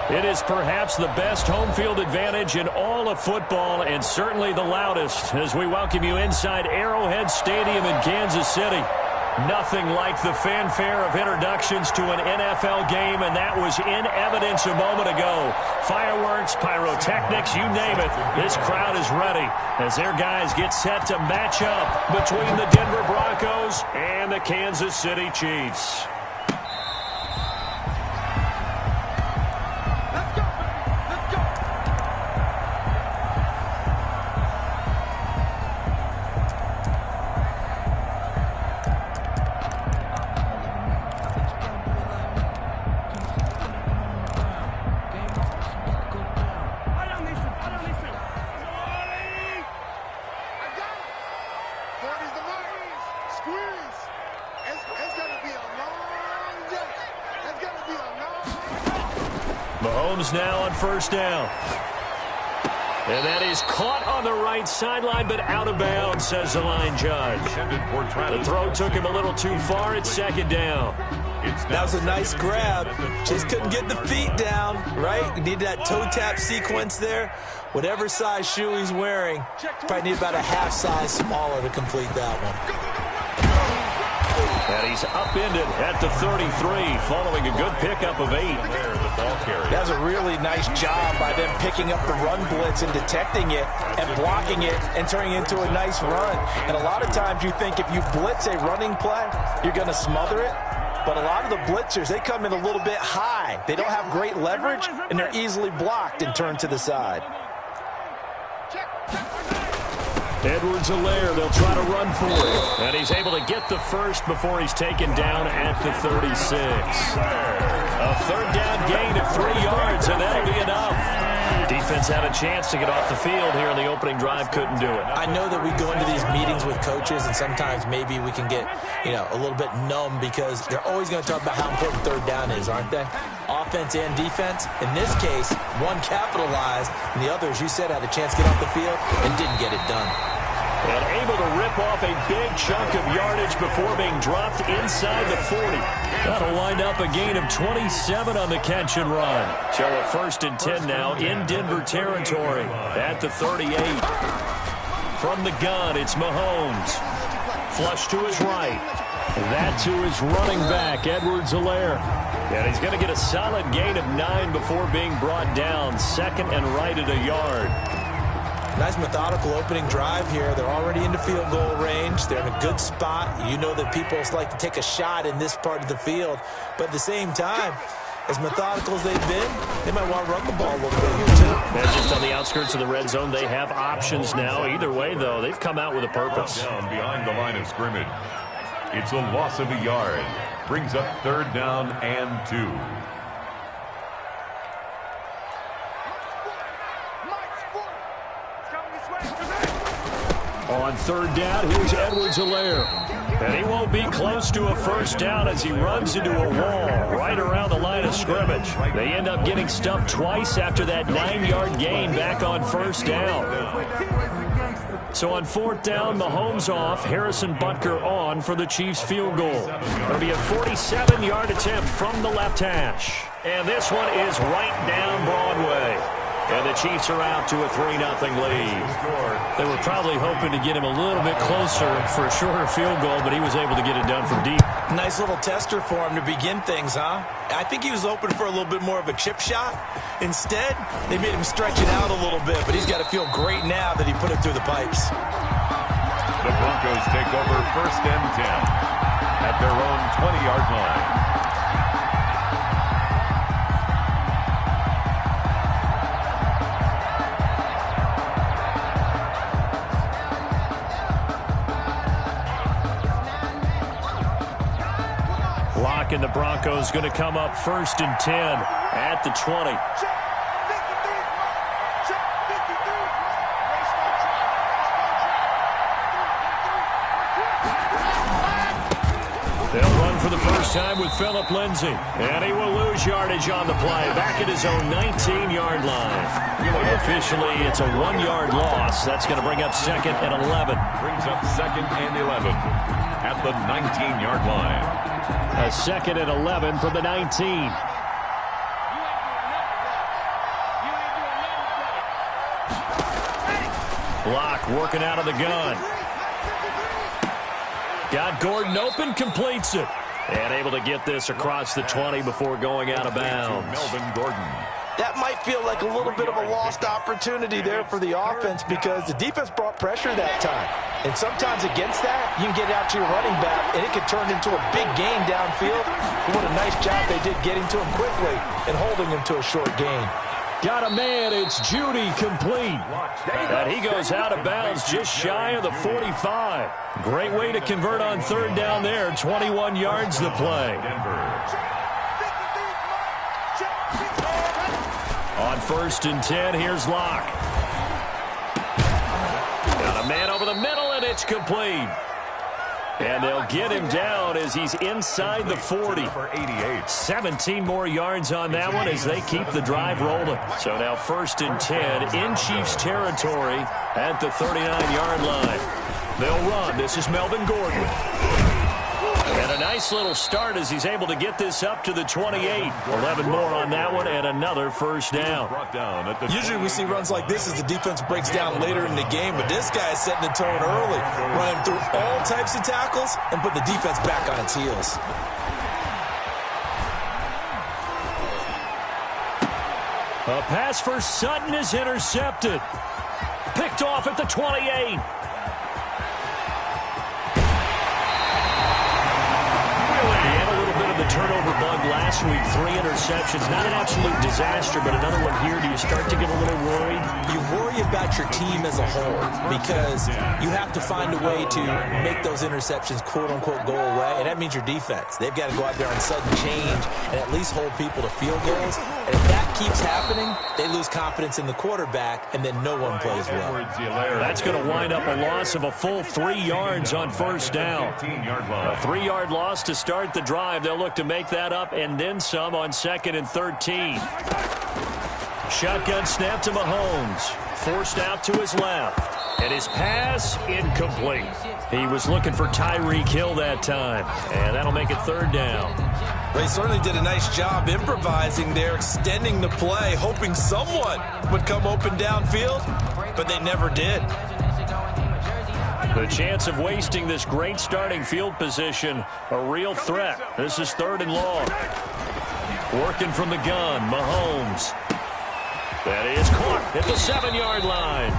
It is perhaps the best home field advantage in all of football and certainly the loudest as we welcome you inside Arrowhead Stadium in Kansas City. Nothing like the fanfare of introductions to an NFL game, and that was in evidence a moment ago. Fireworks, pyrotechnics, you name it. This crowd is ready as their guys get set to match up between the Denver Broncos and the Kansas City Chiefs. Mahomes now on first down. And that is caught on the right sideline, but out of bounds, says the line judge. The throw took him a little too far. It's second down. That was a nice grab. Just couldn't get the feet down, right? You need that toe tap sequence there. Whatever size shoe he's wearing, probably need about a half size smaller to complete that one. And he's upended at the 33, following a good pickup of 8. That was a really nice job by them picking up the run blitz and detecting it and blocking it and turning it into a nice run. And a lot of times you think if you blitz a running play, you're going to smother it. But a lot of the blitzers, they come in a little bit high. They don't have great leverage, and they're easily blocked and turned to the side. Edwards-Helaire, they'll try to run for it. And he's able to get the first before he's taken down at the 36. A third down gain of 3 yards, and that'll be enough. Defense had a chance to get off the field here in the opening drive, couldn't do it. I know that we go into these meetings with coaches, and sometimes maybe we can get, a little bit numb because they're always going to talk about how important third down is, aren't they? Offense and defense. In this case, one capitalized, and the other, as you said, had a chance to get off the field and didn't get it done. And able to rip off a big chunk of yardage before being dropped inside the 40. That'll wind up a gain of 27 on the catch and run. So a 1st and 10 now in Denver territory at the 38. From the gun, it's Mahomes. Flush to his right. That to his running back, Edwards-Helaire. And he's going to get a solid gain of 9 before being brought down. Second and right at a yard. Nice methodical opening drive here. They're already into field goal range. They're in a good spot. You know that people like to take a shot in this part of the field. But at the same time, as methodical as they've been, they might want to run the ball a little bit here too. And just on the outskirts of the red zone, they have options now. Either way, though, they've come out with a purpose. Down behind the line of scrimmage. It's a loss of a yard. Brings up 3rd down and 2. On 3rd down, here's Edwards-Helaire. And he won't be close to a first down as he runs into a wall right around the line of scrimmage. They end up getting stumped twice after that 9-yard gain back on 1st down. So on 4th down, Mahomes off, Harrison Butker on for the Chiefs field goal. It'll be a 47-yard attempt from the left hash. And this one is right down Broadway. And the Chiefs are out to a 3-0 lead. They were probably hoping to get him a little bit closer for a shorter field goal, but he was able to get it done from deep. Nice little tester for him to begin things, huh? I think he was open for a little bit more of a chip shot. Instead, they made him stretch it out a little bit, but he's got to feel great now that he put it through the pipes. The Broncos take over 1st and 10 at their own 20-yard line. And the Broncos going to come up 1st and 10 at the 20. They'll run for the first time with Phillip Lindsay. And he will lose yardage on the play. Back at his own 19-yard line. Officially, it's a 1-yard loss. That's going to bring up 2nd and 11. Brings up 2nd and 11 at the 19-yard line. A 2nd and 11 from the 19. Block working out of the gun. Got Gordon open, completes it. And able to get this across the 20 before going out of bounds. Melvin Gordon. That might feel like a little bit of a lost opportunity there for the offense because the defense brought pressure that time. And sometimes against that, you can get out to your running back, and it can turn into a big gain downfield. But what a nice job they did getting to him quickly and holding him to a short gain. Got a man, it's Judy, complete. And he goes out of bounds just shy of the 45. Great way to convert on third down there. 21 yards the play. On 1st and 10, here's Locke. Got a man over the middle, and it's complete. And they'll get him down as he's inside the 40. 17 more yards on that one as they keep the drive rolling. So now 1st and 10 in Chiefs territory at the 39-yard line. They'll run. This is Melvin Gordon. And a nice little start as he's able to get this up to the 28. 11 more on that one and another first down. Usually we see runs like this as the defense breaks down later in the game, but this guy is setting the tone early, running through all types of tackles and put the defense back on its heels. A pass for Sutton is intercepted. Picked off at the 28. Turnover bug last week, 3 interceptions. Not an absolute disaster, but another one here. Do you start to get a little worried? You worry about your team as a whole because you have to find a way to make those interceptions, quote-unquote, go away, and that means your defense. They've got to go out there on sudden change and at least hold people to field goals. And if that keeps happening, they lose confidence in the quarterback, and then no one plays well. That's going to wind up a loss of a full 3 yards on first down. A 3-yard loss to start the drive. They'll look to make that up and then some on 2nd and 13. Shotgun snap to Mahomes. Forced out to his left. And his pass incomplete. He was looking for Tyreek Hill that time. And that'll make it 3rd down. They certainly did a nice job improvising there, extending the play, hoping someone would come open downfield, but they never did. The chance of wasting this great starting field position, a real threat. This is 3rd and long. Working from the gun, Mahomes. That is caught at the 7-yard line.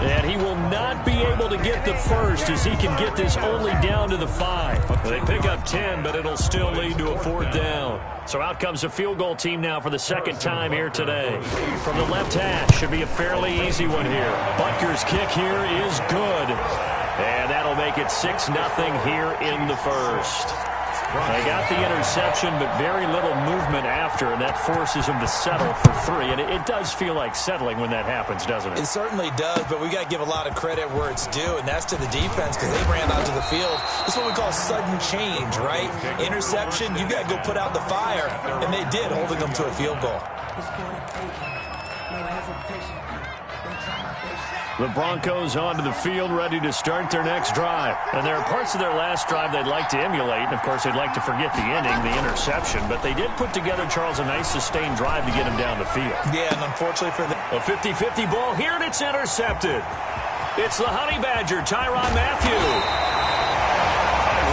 And he will not be able to get the first as he can get this only down to the 5. They pick up 10, but it'll still lead to a 4th down. So out comes a field goal team now for the 2nd time here today. From the left hash, should be a fairly easy one here. Butker's kick here is good. And that'll make it 6-0 here in the first. They got the interception, but very little movement after, and that forces them to settle for 3. And it does feel like settling when that happens, doesn't it? It certainly does, but we got to give a lot of credit where it's due, and that's to the defense because they ran onto the field. This is what we call sudden change, right? Interception, you got to go put out the fire, and they did, holding them to a field goal. The Broncos onto the field, ready to start their next drive. And there are parts of their last drive they'd like to emulate. And, of course, they'd like to forget the ending, the interception. But they did put together, Charles, a nice sustained drive to get him down the field. Yeah, and unfortunately for them. A 50-50 ball here, and it's intercepted. It's the Honey Badger, Tyrann Mathieu.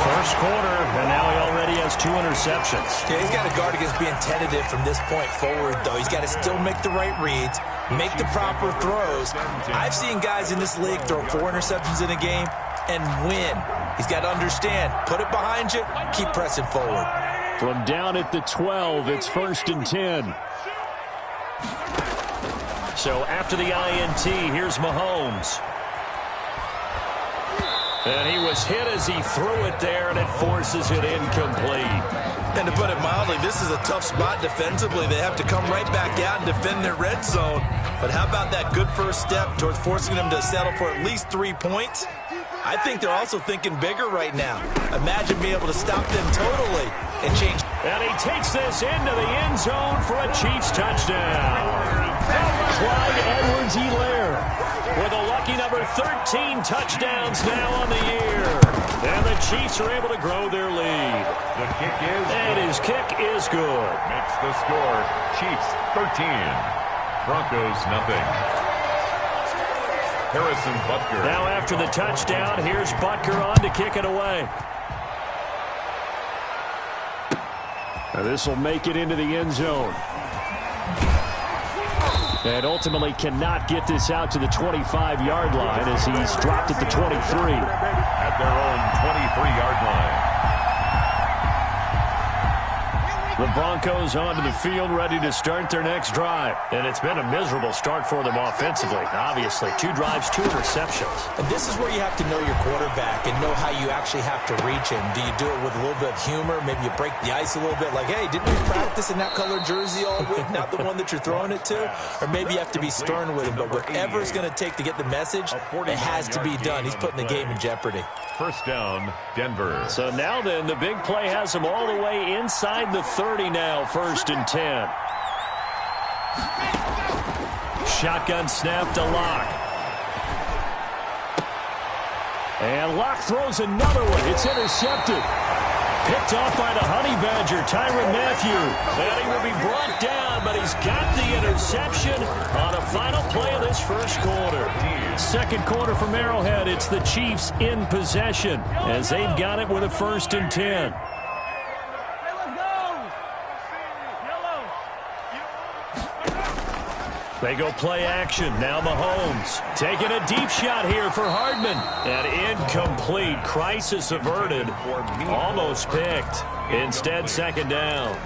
First quarter, and now he already has 2 interceptions. Yeah, he's got to guard against being tentative from this point forward, though. He's got to still make the right reads, make the proper throws. I've seen guys in this league throw 4 interceptions in a game and win. He's got to understand, put it behind you, keep pressing forward. From down at the 12, it's 1st and 10. So after the INT, here's Mahomes. And he was hit as he threw it there, and it forces it incomplete. And to put it mildly, this is a tough spot defensively. They have to come right back out and defend their red zone. But how about that good first step towards forcing them to settle for at least 3 points? I think they're also thinking bigger right now. Imagine being able to stop them totally and change. And he takes this into the end zone for a Chiefs touchdown. Clyde Edwards-Helaire with a lucky number 13 touchdowns now on the year. And the Chiefs are able to grow their lead. The kick is and his kick is good. Makes the score Chiefs 13, Broncos nothing. Harrison Butker. Now after the touchdown, here's Butker on to kick it away. This will make it into the end zone. And ultimately cannot get this out to the 25-yard line as he's dropped at the 23. At their own 23-yard line. The Broncos onto the field, ready to start their next drive. And it's been a miserable start for them offensively, obviously. 2 drives, 2 interceptions. And this is where you have to know your quarterback and know how you actually have to reach him. Do you do it with a little bit of humor? Maybe you break the ice a little bit, like, hey, didn't we practice in that color jersey all week, not the one that you're throwing it to? Or maybe you have to be stern with him. But whatever it's going to take to get the message, it has to be done. He's putting the game in jeopardy. First down, Denver. So now then, the big play has them all the way inside the 30 now, 1st and 10. Shotgun snap to Locke. And Locke throws another one. It's intercepted. Picked off by the Honey Badger, Tyrann Mathieu. And he will be brought down, but he's got the interception on a final play of this first quarter. Second quarter from Arrowhead, it's the Chiefs in possession as they've got it with a 1st and 10. They go play action. Now Mahomes taking a deep shot here for Hardman. And incomplete. Crisis averted. Almost picked. Instead, 2nd down.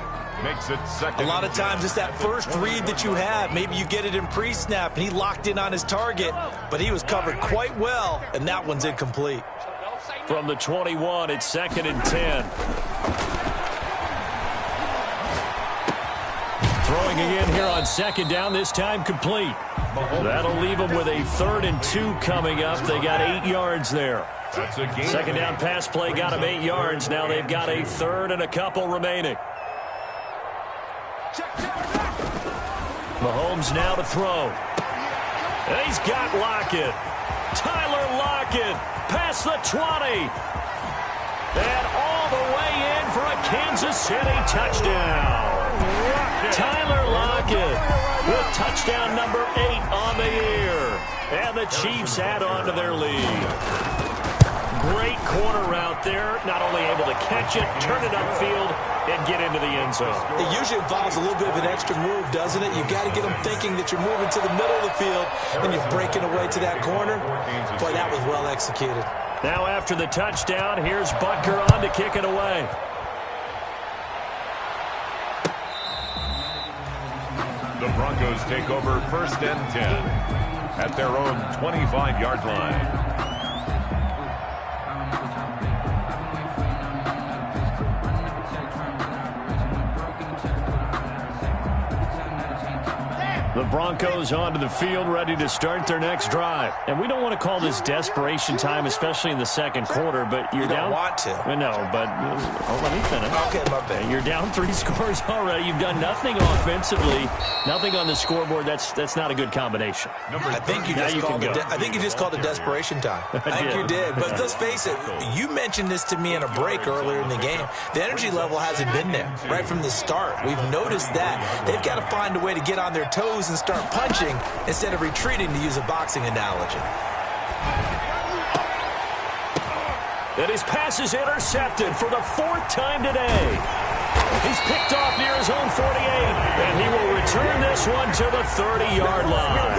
Makes it 2nd. A lot of times it's that first read that you have. Maybe you get it in pre-snap and he locked in on his target, but he was covered quite well, and that one's incomplete. From the 21, it's 2nd and 10. Throwing again here on 2nd down, this time complete. That'll leave them with a 3rd and 2 coming up. They got 8 yards there. That's a game. 2nd down pass play got them 8 yards. Now they've got a 3rd and a couple remaining. Mahomes now to throw. And he's got Lockett. Tyler Lockett past the 20. And all the way in for a Kansas City touchdown. Tyler Lockett with touchdown number 8 on the year. And the Chiefs add on to their lead. Great corner route there. Not only able to catch it, turn it upfield, and get into the end zone. It usually involves a little bit of an extra move, doesn't it? You've got to get them thinking that you're moving to the middle of the field, and you're breaking away to that corner. Boy, that was well executed. Now after the touchdown, here's Butker on to kick it away. The Broncos take over 1st and 10 at their own 25-yard line. The Broncos onto the field, ready to start their next drive. And we don't want to call this desperation time, especially in the second quarter, but you're down. You don't want to. No, but let me finish. Okay, my bad. You're down 3 scores already. You've done nothing offensively, nothing on the scoreboard. That's not a good combination. I think you just called it desperation time. I think you did. But let's face it, you mentioned this to me in a break earlier in the game. The energy level hasn't been there right from the start. We've noticed that. They've got to find a way to get on their toes and start punching instead of retreating, to use a boxing analogy. And his pass is intercepted for the 4th time today. He's picked off near his own 48, and he will return this one to the 30-yard line.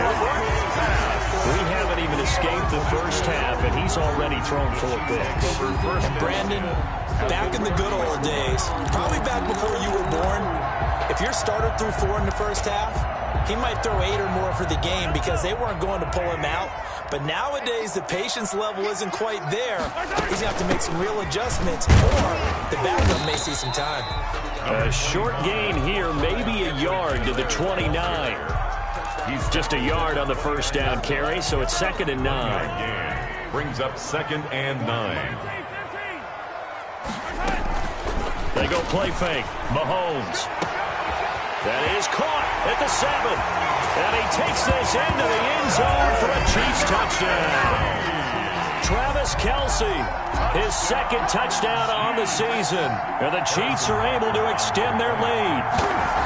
We haven't even escaped the first half, and he's already thrown 4 picks. And Brandon, back in the good old days, probably back before you were born, if your starter threw 4 in the first half, he might throw 8 or more for the game because they weren't going to pull him out. But nowadays, the patience level isn't quite there. He's going to have to make some real adjustments, or the backup may see some time. A short gain here, maybe a yard to the 29. He's just a yard on the first down carry, so it's 2nd and 9. Brings up 2nd and 9. They go play fake. Mahomes. That is caught at the 7. And he takes this into the end zone for a Chiefs touchdown. Travis Travis Kelce, his second touchdown on the season. And the Chiefs are able to extend their lead.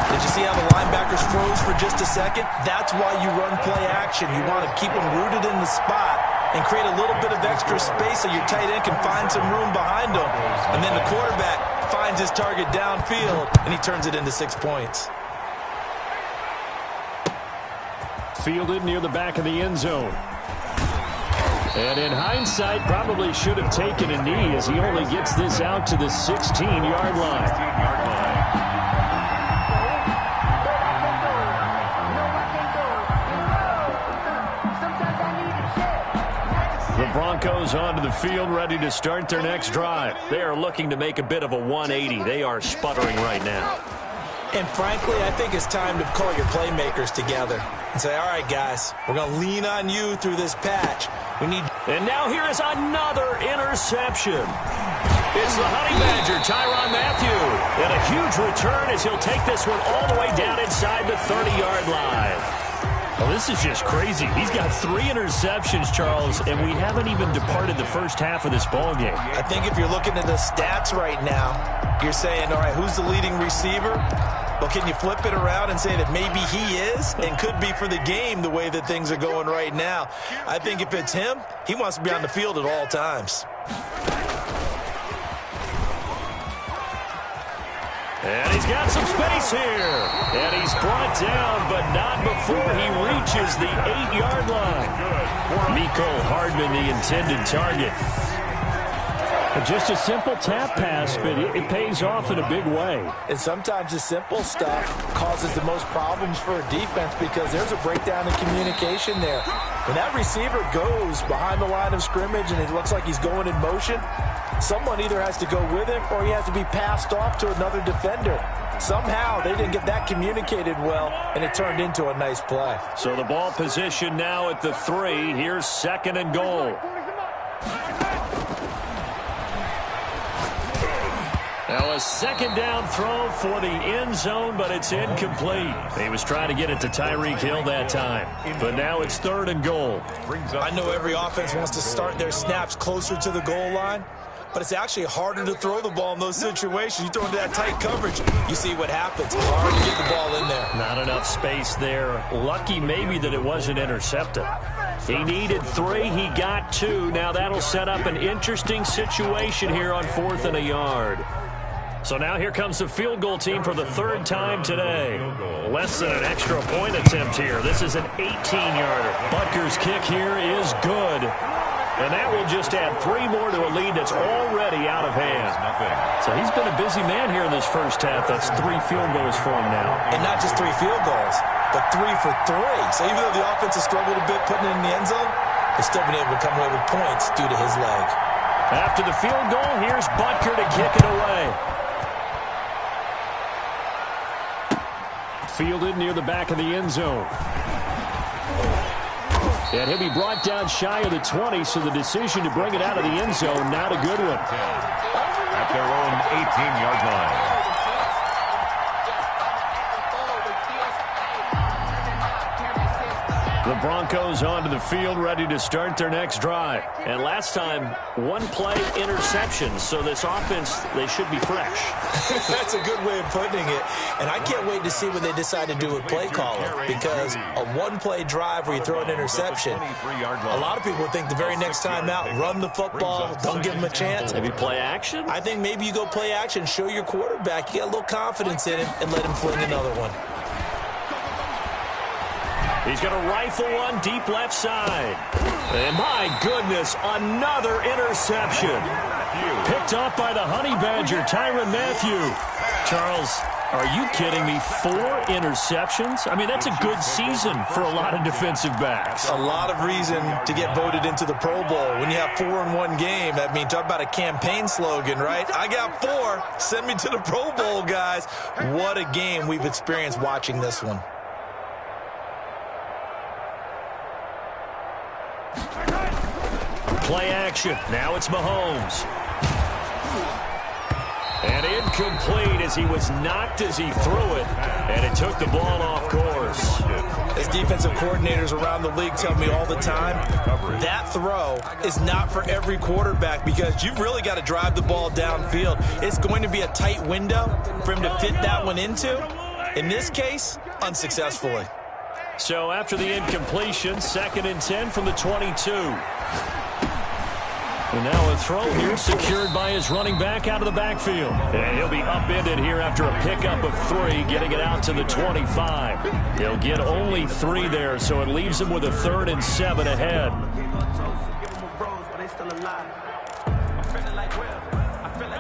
Did you see how the linebackers froze for just a second? That's why you run play action. You want to keep them rooted in the spot and create a little bit of extra space so your tight end can find some room behind him. And then the quarterback finds his target downfield, and he turns it into 6 points. Fielded near the back of the end zone. And in hindsight, probably should have taken a knee as he only gets this out to the 16-yard line. The Broncos onto the field, ready to start their next drive. They are looking to make a bit of a 180. They are sputtering right now. And frankly, I think it's time to call your playmakers together and say, all right, guys, we're going to lean on you through this patch. And now here is another interception. It's the Honey Badger, Tyrann Mathieu. And a huge return as he'll take this one all the way down inside the 30-yard line. Well, this is just crazy. He's got 3 interceptions, Charles, and we haven't even departed the first half of this ballgame. I think if you're looking at the stats right now, you're saying, all right, who's the leading receiver? Well, can you flip it around and say that maybe he is and could be for the game the way that things are going right now? I think if it's him, he wants to be on the field at all times. And he's got some space here. And he's brought down, but not before he reaches the 8-yard line. Mecole Hardman, the intended target. Just a simple tap pass, but it pays off in a big way. And sometimes the simple stuff causes the most problems for a defense because there's a breakdown in communication there. When that receiver goes behind the line of scrimmage and it looks like he's going in motion, someone either has to go with him or he has to be passed off to another defender. Somehow they didn't get that communicated well, and it turned into a nice play. So the ball position now at the 3. Here's 2nd and goal. Now a 2nd down throw for the end zone, but it's incomplete. He was trying to get it to Tyreek Hill that time. But now it's 3rd and goal. I know every offense wants to start their snaps closer to the goal line, but it's actually harder to throw the ball in those situations. You throw into that tight coverage, you see what happens. It's hard to get the ball in there. Not enough space there. Lucky maybe that it wasn't intercepted. He needed 3. He got 2. Now that'll set up an interesting situation here on 4th and a yard. So now here comes the field goal team for the 3rd time today. Less than an extra point attempt here. This is an 18-yarder. Butker's kick here is good. And that will just add 3 more to a lead that's already out of hand. So he's been a busy man here in this first half. That's 3 field goals for him now. And not just 3 field goals, but 3 for 3. So even though the offense has struggled a bit putting it in the end zone, they've still been able to come away with points due to his leg. After the field goal, here's Butker to kick it away. Fielded near the back of the end zone. And he'll be brought down shy of the 20, so the decision to bring it out of the end zone, not a good one. At their own 18-yard line. The Broncos onto the field, ready to start their next drive. And last time, 1-play interception, so this offense, they should be fresh. That's a good way of putting it. And I can't wait to see what they decide to do with play calling, because a 1-play drive where you throw an interception, a lot of people think the very next time out, run the football, don't give them a chance. Maybe play action? I think maybe you go play action, show your quarterback, you got a little confidence in him, and let him fling another one. He's going to rifle one deep left side. And my goodness, another interception. Picked off by the Honey Badger, Tyrann Mathieu. Charles, are you kidding me? 4 interceptions? I mean, that's a good season for a lot of defensive backs. A lot of reason to get voted into the Pro Bowl. When you have 4 in one game, I mean, talk about a campaign slogan, right? I got 4. Send me to the Pro Bowl, guys. What a game we've experienced watching this one. Play action. Now it's Mahomes. And incomplete as he was knocked as he threw it, and it took the ball off course. As defensive coordinators around the league tell me all the time, that throw is not for every quarterback because you've really got to drive the ball downfield. It's going to be a tight window for him to fit that one into. In this case, unsuccessfully. So after the incompletion, 2nd and 10 from the 22. And now a throw here secured by his running back out of the backfield. And he'll be upended here after a pickup of 3, getting it out to the 25. He'll get only 3 there, so it leaves him with a 3rd and 7 ahead.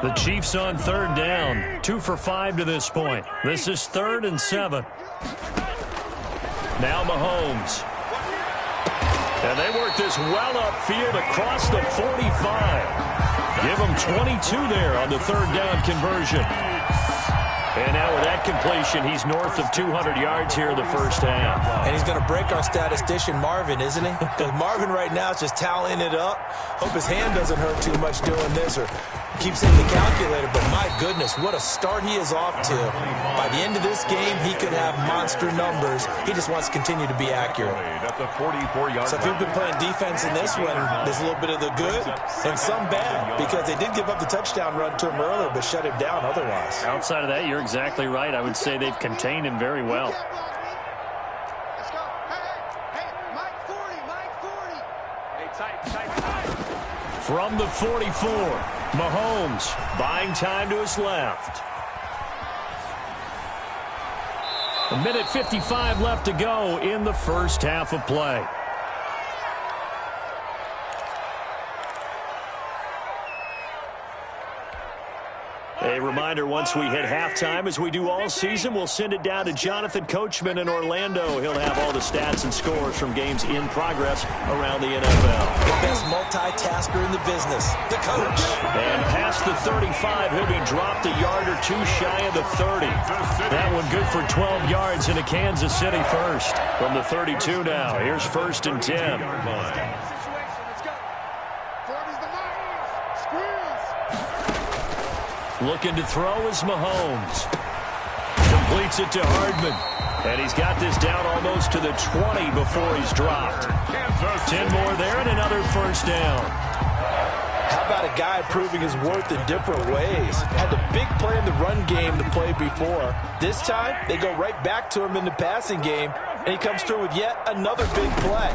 The Chiefs on 3rd down, 2 for 5 to this point. This is 3rd and 7. Now Mahomes. And they work this well upfield across the 45. Give him 22 there on the 3rd down conversion. And now with that completion, he's north of 200 yards here in the first half. And he's going to break our statistician, Marvin, isn't he? Because Marvin right now is just tallying it up. Hope his hand doesn't hurt too much doing this or keeps hitting the calculator. But my goodness, what a start he is off to. By the end of this game, he could have monster numbers. He just wants to continue to be accurate. So if you've been playing defense in this one, there's a little bit of the good and some bad because they did give up the touchdown run to him earlier but shut him down otherwise. Outside of that, you're exactly right. I would say they've contained him very well. Let's go. Hey, Mike 40, Mike 40. Hey, tight. From the 44, Mahomes buying time to his left. A minute 55 left to go in the first half of play. A reminder, once we hit halftime, as we do all season, we'll send it down to Jonathan Coachman in Orlando. He'll have all the stats and scores from games in progress around the NFL. The best multitasker in the business, the coach. And past the 35, he'll be dropped a yard or 2 shy of the 30. That one good for 12 yards in a Kansas City first. From the 32 now, here's 1st and 10. Looking to throw is Mahomes. Completes it to Hardman. And he's got this down almost to the 20 before he's dropped. 10 more there and another first down. How about a guy proving his worth in different ways? Had the big play in the run game the play before. This time, they go right back to him in the passing game, and he comes through with yet another big play.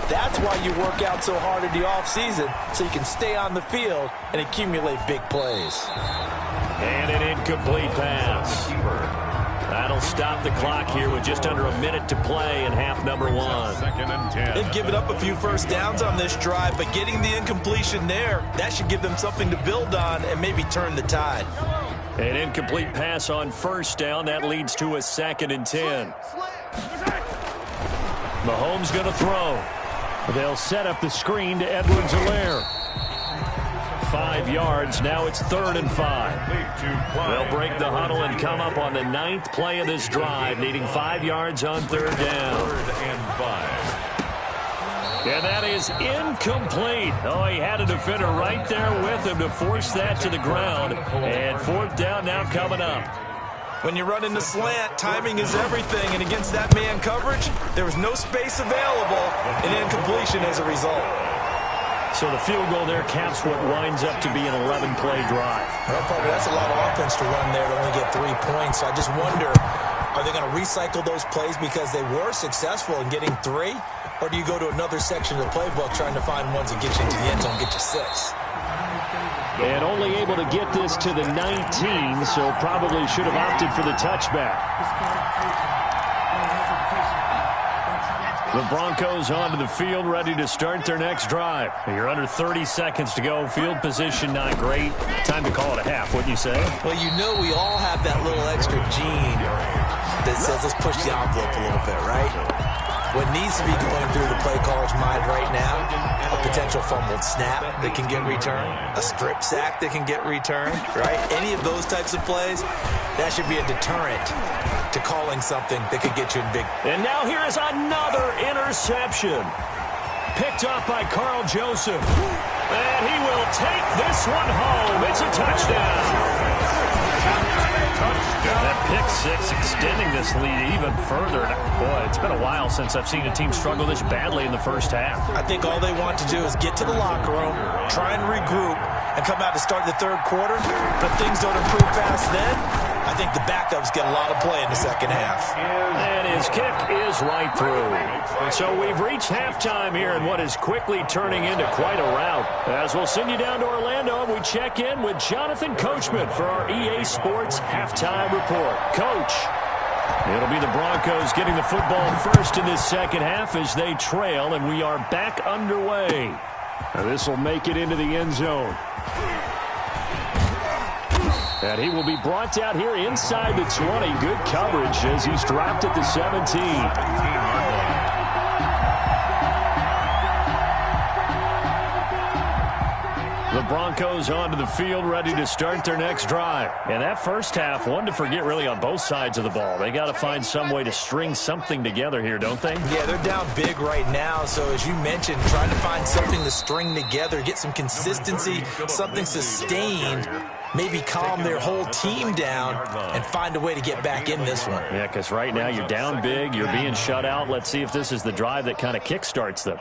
That's why you work out so hard in the offseason, so you can stay on the field and accumulate big plays. And an incomplete pass. That'll stop the clock here with just under a minute to play in half number 1. 2nd and 10. They've given up a few first downs on this drive, but getting the incompletion there, that should give them something to build on and maybe turn the tide. An incomplete pass on first down. That leads to a 2nd and 10. Mahomes going to throw. They'll set up the screen to Edwards-Helaire. 5 yards. Now it's 3rd and 5. They'll break the huddle and come up on the 9th play of this drive, needing 5 yards on 3rd down. 3rd and 5. And that is incomplete. Oh, he had a defender right there with him to force that to the ground. And 4th down now coming up. When you run in the slant, timing is everything, and against that man coverage, there was no space available, and incompletion as a result. So the field goal there caps what winds up to be an 11-play drive. Well, probably that's a lot of offense to run there to only get 3 points. So I just wonder, are they going to recycle those plays because they were successful in getting 3? Or do you go to another section of the playbook trying to find ones that get you into the end zone and get you 6? And only able to get this to the 19, so probably should have opted for the touchback. The Broncos onto the field, ready to start their next drive. You're under 30 seconds to go. Field position not great. Time to call it a half, wouldn't you say? Well, you know we all have that little extra gene that says let's push the envelope a little bit, right? What needs to be going through the play caller's mind right now, a potential fumbled snap that can get returned, a strip sack that can get returned, right? Any of those types of plays, that should be a deterrent to calling something that could get you in big. And now here is another interception. Picked up by Carl Joseph. And he will take this one home. It's a touchdown. That pick six extending this lead even further. Boy, it's been a while since I've seen a team struggle this badly in the first half. I think all they want to do is get to the locker room, try and regroup, and come out to start the third quarter. But things don't improve fast then. I think the backups get a lot of play in the second half. And his kick is right through. So we've reached halftime here in what is quickly turning into quite a rout. As we'll send you down to Orlando, and we check in with Jonathan Coachman for our EA Sports Halftime Report. Coach, it'll be the Broncos getting the football first in this second half as they trail, and we are back underway. Now this will make it into the end zone. And he will be brought out here inside the 20. Good coverage as he's dropped at the 17. The Broncos onto the field, ready to start their next drive. And that first half, one to forget really on both sides of the ball. They got to find some way to string something together here, don't they? Yeah, they're down big right now. So as you mentioned, trying to find something to string together, get some consistency, something sustained, maybe calm their whole team down and find a way to get back in this one. Yeah, because right now you're down big, you're being shut out. Let's see if this is the drive that kind of kickstarts them.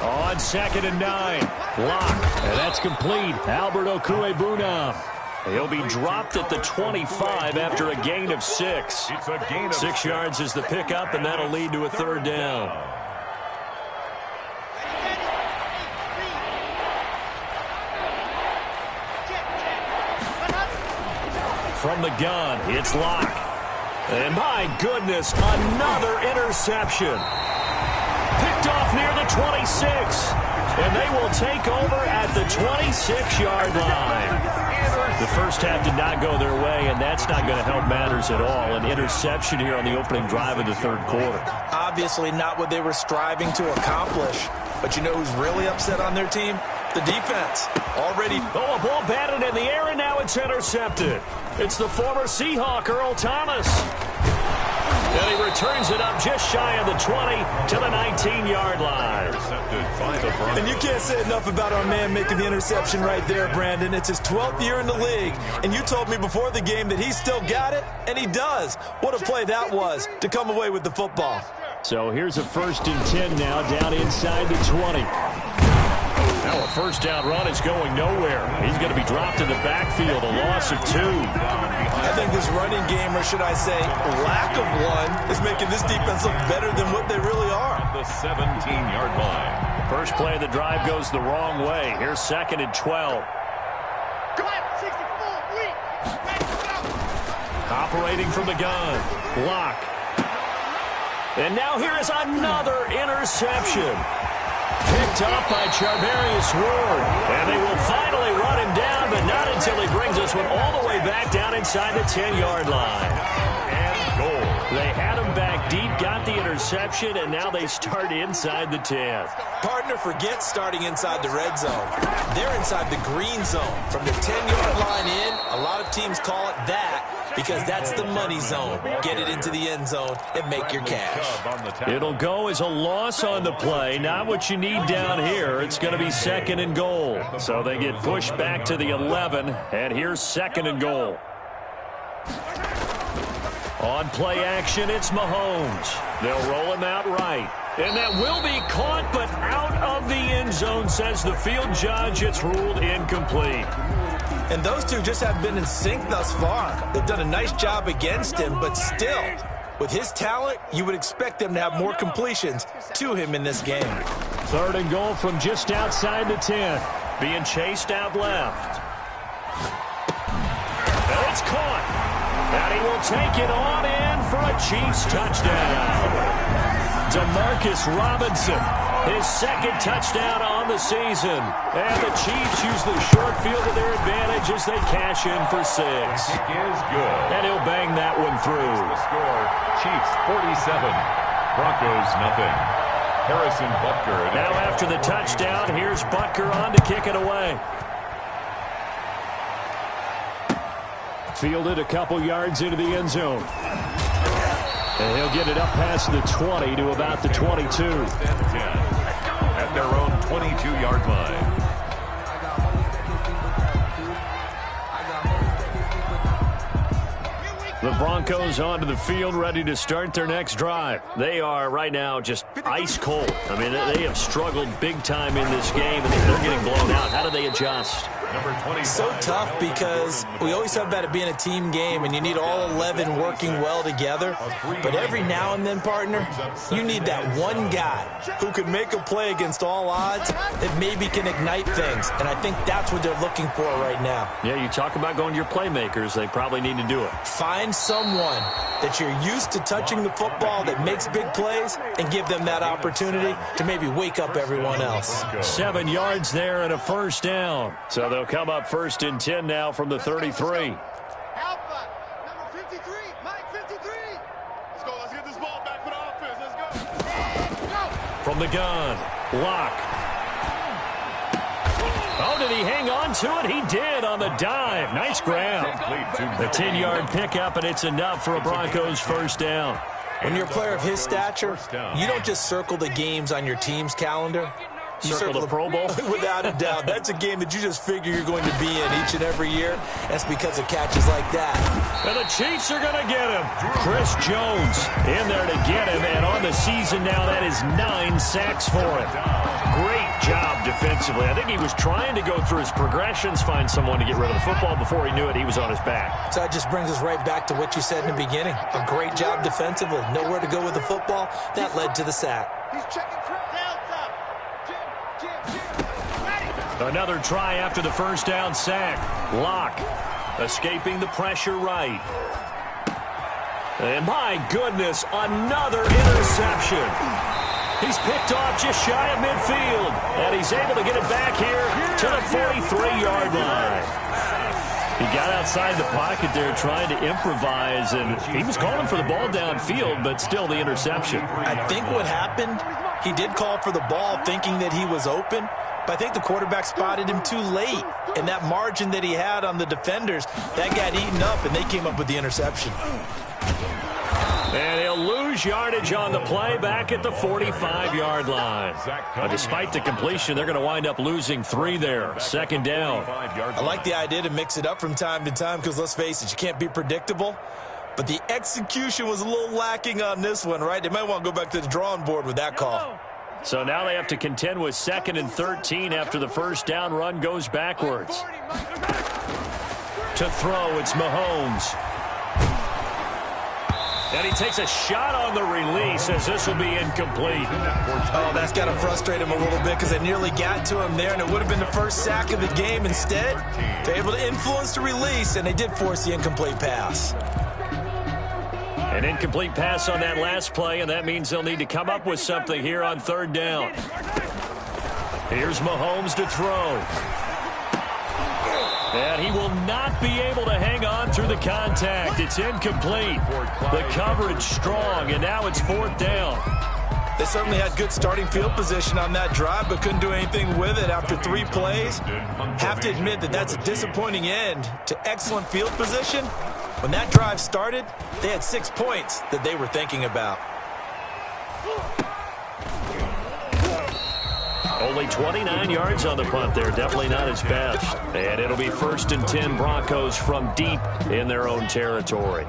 On 2nd and 9, Lock, and that's complete. Albert Okwuegbunam. He'll be dropped at the 25 after a gain of 6. 6 yards is the pickup, and that'll lead to a third down. From the gun, it's Lock. And my goodness, another interception. Picked off near the 26. And they will take over at the 26-yard line. The first half did not go their way, and that's not going to help matters at all. An interception here on the opening drive of the third quarter. Obviously not what they were striving to accomplish. But you know who's really upset on their team? The defense. Already. Oh, a ball batted in the air, and now it's intercepted. It's the former Seahawk, Earl Thomas. And he returns it up just shy of the 20 to the 19-yard line. And you can't say enough about our man making the interception right there, Brandon. It's his 12th year in the league, and you told me before the game that he still got it, and he does. What a play that was to come away with the football. So here's a 1st and 10 now down inside the 20. Now a first down run is going nowhere. He's going to be dropped in the backfield, a loss of 2. I think this running game, or should I say lack of one, is making this defense look better than what they really are. The 17-yard line. First play of the drive goes the wrong way. Here's 2nd and 12. Operating from the gun. Lock. And now here is another interception. Picked up by Charvarius Ward. And they will finally run him down, but not until he brings this one all the way back down inside the 10-yard line. And goal. They had him back deep, got the interception, and now they start inside the 10. Partner, forget starting inside the red zone. They're inside the green zone. From the 10-yard line in, a lot of teams call it that because that's the money zone. Get it into the end zone and make your cash. It'll go as a loss on the play. Not what you need down here. It's going to be 2nd and goal. So they get pushed back to the 11, and here's 2nd and goal. On play action, it's Mahomes. They'll roll him out right. And that will be caught, but out of the end zone, says the field judge. It's ruled incomplete. And those two just have been in sync thus far. They've done a nice job against him, but still, with his talent, you would expect them to have more completions to him in this game. 3rd and goal from just outside the 10. Being chased out left. And it's caught. And he will take it on in for a Chiefs touchdown. Demarcus Robinson, his 2nd touchdown on the season. And the Chiefs use the short field to their advantage as they cash in for 6. Kick is good. And he'll bang that one through. The score, Chiefs 47, Broncos nothing. Harrison Butker. Now after the touchdown, here's Butker on to kick it away. Fielded a couple yards into the end zone. And he'll get it up past the 20 to about the 22. At their own 22-yard line. The Broncos onto the field, ready to start their next drive. They are right now just ice cold. I mean, they have struggled big time in this game, and they're getting blown out. How do they adjust? So tough because we always talk about it being a team game, and you need all 11 working well together. But every now and then, partner, you need that one guy who could make a play against all odds that maybe can ignite things. And I think that's what they're looking for right now. Yeah, you talk about going to your playmakers. They probably need to do it. Find someone that you're used to touching the football that makes big plays and give them that opportunity to maybe wake up everyone else. 7 yards there and a first down. So they'll come up 1st and 10 now from the 33. Alpha, number 53, Mike 53. Let's go. Let's get this ball back for the offense. Let's go. From the gun, Locke. Oh, did he hang on to it? He did on the dive. Nice grab. The 10-yard pickup, and it's enough for a Broncos first down. When you're a player of his stature, you don't just circle the games on your team's calendar. You Circle the Pro Bowl? Without a doubt. That's a game that you just figure you're going to be in each and every year. That's because of catches like that. And the Chiefs are going to get him. Chris Jones in there to get him. And on the season now, that is 9 sacks for him. Great job defensively. I think he was trying to go through his progressions, find someone to get rid of the football. Before he knew it, he was on his back. So that just brings us right back to what you said in the beginning. A great job defensively. Nowhere to go with the football. That led to the sack. He's checking down top. Jim. Another try after the first down sack. Locke escaping the pressure right. And my goodness, another interception. He's picked off just shy of midfield. And he's able to get it back here to the 43-yard line. He got outside the pocket there trying to improvise, and he was calling for the ball downfield, but still the interception. I think what happened, he did call for the ball thinking that he was open, but I think the quarterback spotted him too late. And that margin that he had on the defenders, that got eaten up, and they came up with the interception. And he'll lose yardage on the play back at the 45-yard line. Despite the completion, they're going to wind up losing 3 there. Second down. I like the idea to mix it up from time to time because, let's face it, you can't be predictable. But the execution was a little lacking on this one, right? They might want to go back to the drawing board with that call. So now they have to contend with 2nd and 13 after the first down run goes backwards. To throw, it's Mahomes. And he takes a shot on the release as this will be incomplete. Oh, that's got to frustrate him a little bit because they nearly got to him there, and it would have been the first sack of the game. Instead, they're able to influence the release, and they did force the incomplete pass. An incomplete pass on that last play, and that means they'll need to come up with something here on 3rd down. Here's Mahomes to throw. And he will not be able to hang on through the contact. It's incomplete. The coverage strong, and now it's 4th down. They certainly had good starting field position on that drive, but couldn't do anything with it after 3 plays. Have to admit that that's a disappointing end to excellent field position. When that drive started, they had 6 points that they were thinking about. Only 29 yards on the punt there. Definitely not his best. And it'll be 1st and 10 Broncos from deep in their own territory.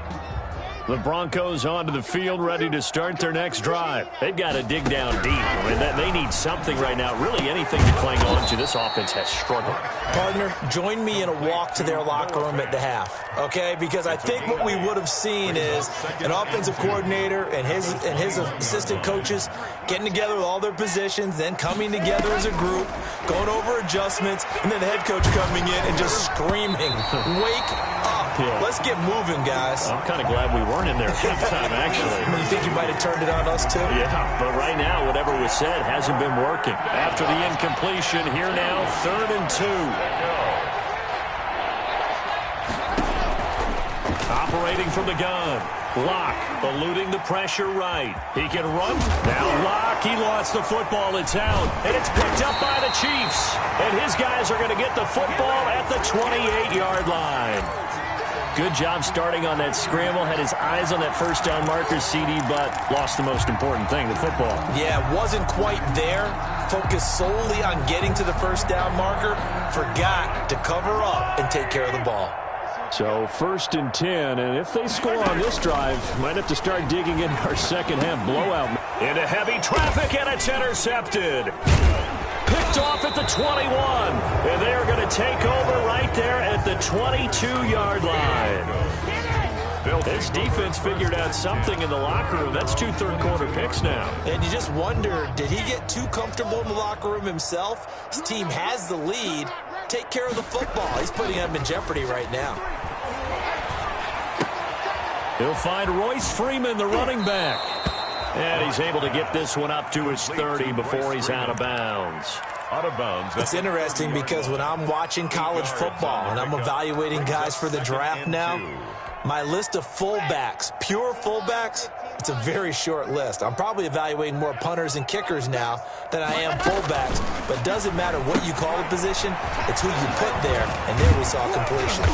The Broncos onto the field, ready to start their next drive. They've got to dig down deep. I mean, they need something right now, really anything to cling on to. This offense has struggled. Partner, join me in a walk to their locker room at the half, okay? Because I think what we would have seen is an offensive coordinator and his assistant coaches getting together with all their positions, then coming together as a group, going over adjustments, and then the head coach coming in and just screaming, "Wake up. Yeah. Let's get moving, guys." I'm kind of glad we weren't in there at halftime, actually. You think you might have turned it on us, too? Yeah, but right now, whatever was said hasn't been working. After the incompletion, here now, 3rd and 2. Operating from the gun. Locke eluding the pressure right. He can run. Now Locke, he lost the football. It's out. And it's picked up by the Chiefs. And his guys are going to get the football at the 28-yard line. Good job starting on that scramble. Had his eyes on that first down marker, CD, but lost the most important thing, the football. Yeah, wasn't quite there. Focused solely on getting to the first down marker. Forgot to cover up and take care of the ball. So 1st and 10, and if they score on this drive, might have to start digging into our second half blowout. Into heavy traffic, and it's intercepted. Picked off at the 21, and they are going to take over right there at the 22-yard line. This defense figured out something in the locker room. That's 2 third-quarter picks now. And you just wonder, did he get too comfortable in the locker room himself? His team has the lead. Take care of the football. He's putting them in jeopardy right now. He'll find Royce Freeman, the running back. And he's able to get this one up to his 30 before he's out of bounds. Out of bounds. It's interesting because when I'm watching college football and I'm evaluating guys for the draft now, my list of fullbacks, pure fullbacks, it's a very short list. I'm probably evaluating more punters and kickers now than I am fullbacks. But it doesn't matter what you call the position, it's who you put there. And there we saw completion.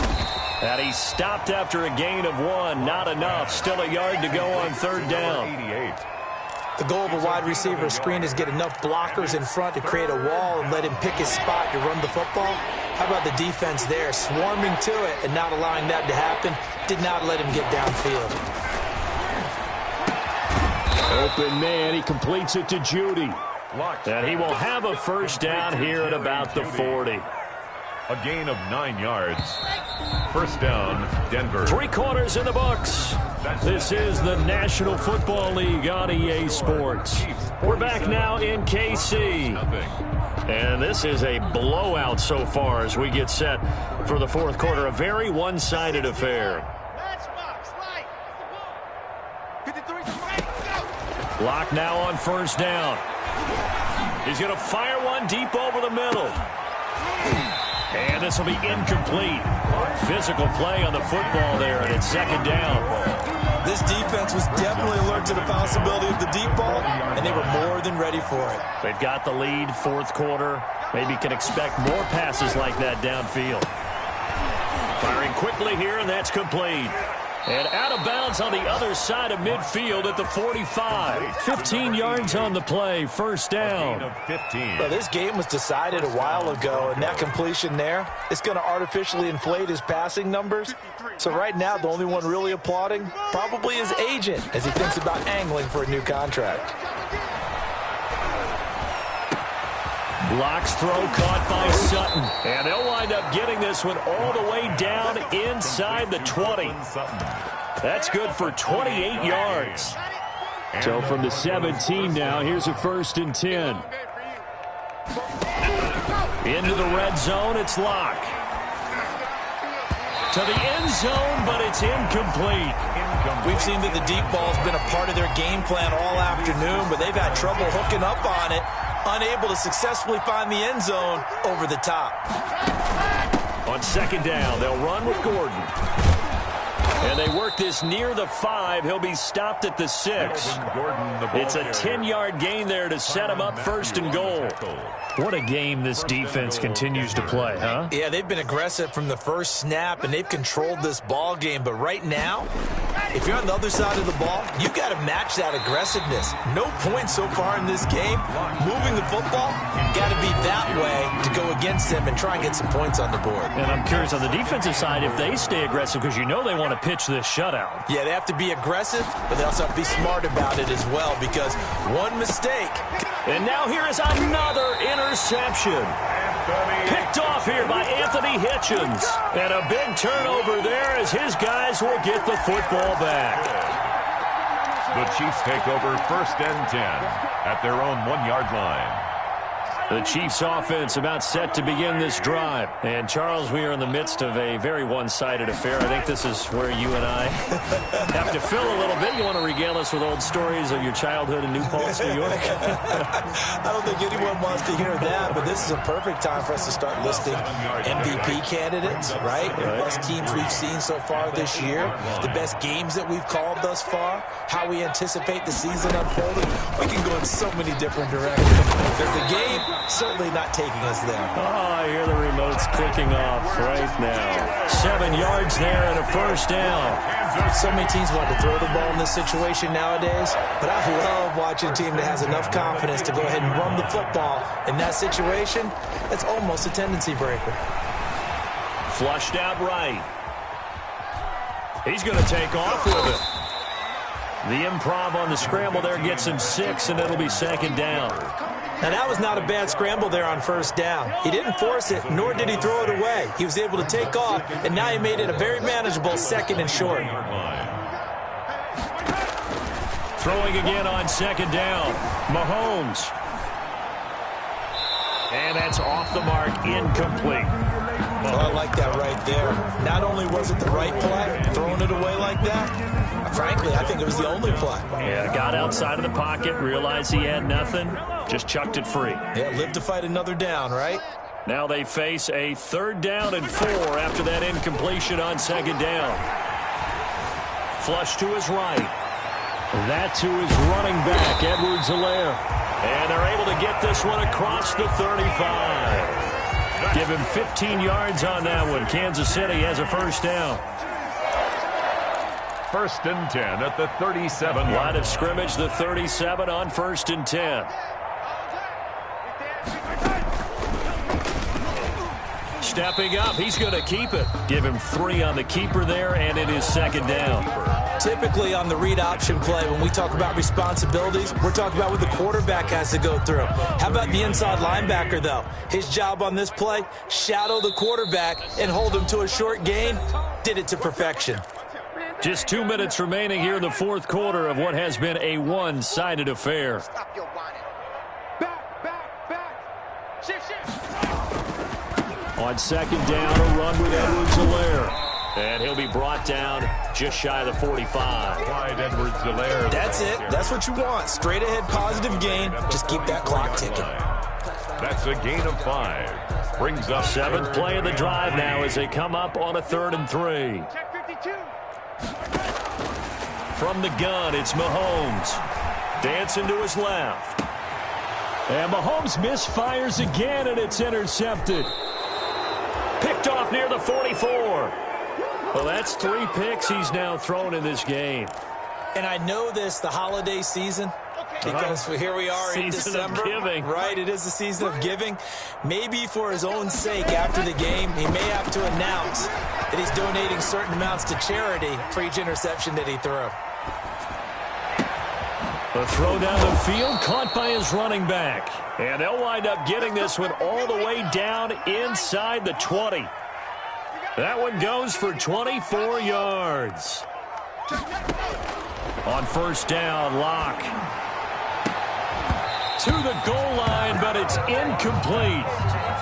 And he stopped after a gain of 1. Not enough. Still a yard to go on 3rd down. 88. The goal of a wide receiver screen is get enough blockers in front to create a wall and let him pick his spot to run the football. How about the defense there, swarming to it and not allowing that to happen? Did not let him get downfield. Open man, he completes it to Judy. And he will have a 1st down here at about the 40. A gain of 9 yards. 1st down, Denver. 3 quarters in the books. This is the National Football League on EA Sports. We're back now in KC. And this is a blowout so far as we get set for the 4th quarter. A very one-sided affair. Lock now on 1st down. He's going to fire one deep over the middle. And this will be incomplete. Physical play on the football there, and it's 2nd down. This defense was definitely alert to the possibility of the deep ball, and they were more than ready for it. They've got the lead, 4th quarter. Maybe can expect more passes like that downfield. Firing quickly here, and that's complete. And out of bounds on the other side of midfield at the 45. 15 yards on the play, 1st down. 15. Well, this game was decided a while ago, and that completion there is going to artificially inflate his passing numbers. So right now, the only one really applauding probably his agent as he thinks about angling for a new contract. Locks throw caught by Sutton. And they'll wind up getting this one all the way down inside the 20. That's good for 28 yards. So from the 17 now, here's a 1st and 10. Into the red zone, it's Locke. To the end zone, but it's incomplete. We've seen that the deep ball has been a part of their game plan all afternoon, but they've had trouble hooking up on it. Unable to successfully find the end zone over the top. On 2nd down, they'll run with Gordon. And they work this near the 5. He'll be stopped at the 6. It's a 10-yard gain there to set him up 1st and goal. What a game this defense continues to play, huh? Yeah, they've been aggressive from the first snap, and they've controlled this ball game. But right now, if you're on the other side of the ball, you've got to match that aggressiveness. No points so far in this game. Moving the football, got to be that way to go against them and try and get some points on the board. And I'm curious on the defensive side if they stay aggressive, because you know they want to pitch this shutout. Yeah, they have to be aggressive, but they also have to be smart about it as well, because one mistake. And now here is another interception. Picked off here by Anthony Hitchens. And a big turnover there as his guys will get the football back. The Chiefs take over 1st and 10 at their own 1-yard line. The Chiefs offense about set to begin this drive. And, Charles, we are in the midst of a very one-sided affair. I think this is where you and I have to fill a little bit. You want to regale us with old stories of your childhood in New Paltz, New York? I don't think anyone wants to hear that, but this is a perfect time for us to start listing MVP candidates, right? The best teams we've seen so far this year, the best games that we've called thus far, how we anticipate the season unfolding. We can go in so many different directions. There's the game. Certainly not taking us there. Oh, I hear the remotes clicking off right now. 7 yards there and a 1st down. So many teams want to throw the ball in this situation nowadays, but I love watching a team that has enough confidence to go ahead and run the football in that situation. That's almost a tendency breaker. Flushed out right. He's going to take off with it. The improv on the scramble there gets him 6, and it'll be second down. Now, that was not a bad scramble there on first down. He didn't force it, nor did he throw it away. He was able to take off, and now he made it a very manageable 2nd and short. Throwing again on second down. Mahomes. And that's off the mark, incomplete. Well, I like that right there. Not only was it the right play, throwing it away like that, frankly, I think it was the only play. Yeah, got outside of the pocket, realized he had nothing, just chucked it free. Yeah, live to fight another down, right? Now they face a 3rd down and 4 after that incompletion on second down. Flush to his right. That's who is running back, Edwards-Helaire. And they're able to get this one across the 35. Give him 15 yards on that one. Kansas City has a first down. 1st and 10 at the 37. Line of scrimmage, the 37 on 1st and 10. Stepping up, he's going to keep it. Give him 3 on the keeper there, and it is second down. Typically on the read option play, when we talk about responsibilities, we're talking about what the quarterback has to go through. How about the inside linebacker, though? His job on this play, shadow the quarterback and hold him to a short gain. Did it to perfection. Just 2 minutes remaining here in the 4th quarter of what has been a one-sided affair. Stop your whining. Back. Shift. On second down, a run with Edwards-Helaire. And he'll be brought down just shy of the 45. Clyde Edwards-Helaire. That's it. That's what you want. Straight ahead positive gain. Just keep that clock ticking. That's a gain of 5. Brings up 7th play of the drive now as they come up on a 3rd and 3. Check 52. From the gun, it's Mahomes. Dancing to his left. And Mahomes misfires again, and it's intercepted. Picked off near the 44. Well, that's 3 picks he's now thrown in this game. And I know this, the holiday season, because here we are in December. Of giving. Right, it is the season of giving. Maybe for his own sake after the game, he may have to announce that he's donating certain amounts to charity for each interception that he threw. The throw down the field, caught by his running back. And they'll wind up getting this one all the way down inside the 20. That one goes for 24 yards. On first down, Locke. To the goal line, but it's incomplete.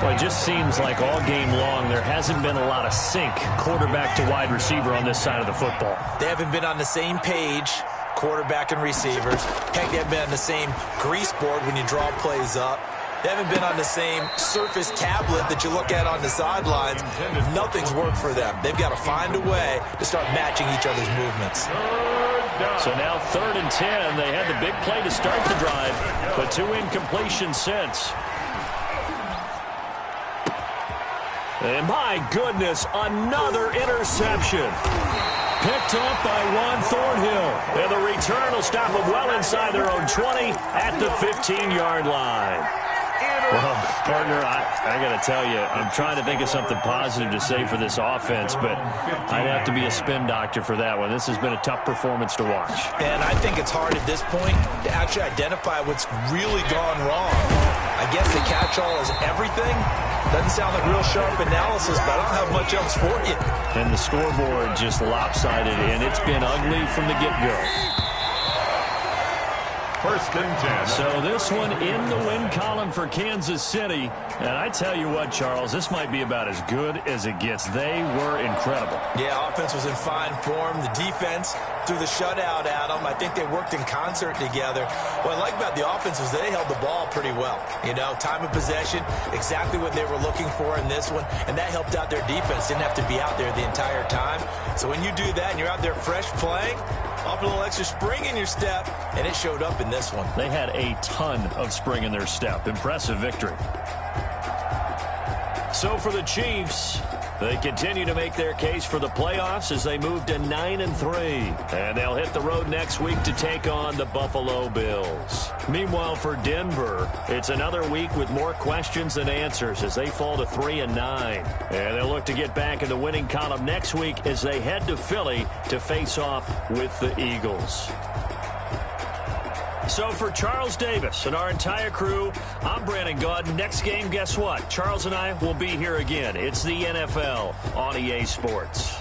Well, it just seems like all game long there hasn't been a lot of sync quarterback to wide receiver on this side of the football. They haven't been on the same page, quarterback and receivers. Heck, they haven't been on the same grease board when you draw plays up. They haven't been on the same surface tablet that you look at on the sidelines. Nothing's worked for them. They've got to find a way to start matching each other's movements. So now 3rd and 10. They had the big play to start the drive, but 2 incompletions since. And my goodness, another interception. Picked off by Juan Thornhill. And the return will stop them well inside their own 20 at the 15-yard line. Well, partner, I got to tell you, I'm trying to think of something positive to say for this offense, but I'd have to be a spin doctor for that one. This has been a tough performance to watch. And I think it's hard at this point to actually identify what's really gone wrong. I guess the catch-all is everything. Doesn't sound like real sharp analysis, but I don't have much else for you. And the scoreboard just lopsided, and it's been ugly from the get-go. 1st and 10. So this one in the win column for Kansas City. And I tell you what, Charles, this might be about as good as it gets. They were incredible. Yeah, offense was in fine form. The defense threw the shutout at them. I think they worked in concert together. What I like about the offense was they held the ball pretty well. You know, time of possession, exactly what they were looking for in this one. And that helped out their defense. Didn't have to be out there the entire time. So when you do that and you're out there fresh playing, off a little extra spring in your step, and it showed up in this one. They had a ton of spring in their step. Impressive victory. So for the Chiefs, They continue to make their case for the playoffs as they move to 9-3. And they'll hit the road next week to take on the Buffalo Bills. Meanwhile, for Denver, it's another week with more questions than answers as they fall to 3-9. And they'll look to get back in the winning column next week as they head to Philly to face off with the Eagles. So for Charles Davis and our entire crew, I'm Brandon Gaudin. Next game, guess what? Charles and I will be here again. It's the NFL on EA Sports.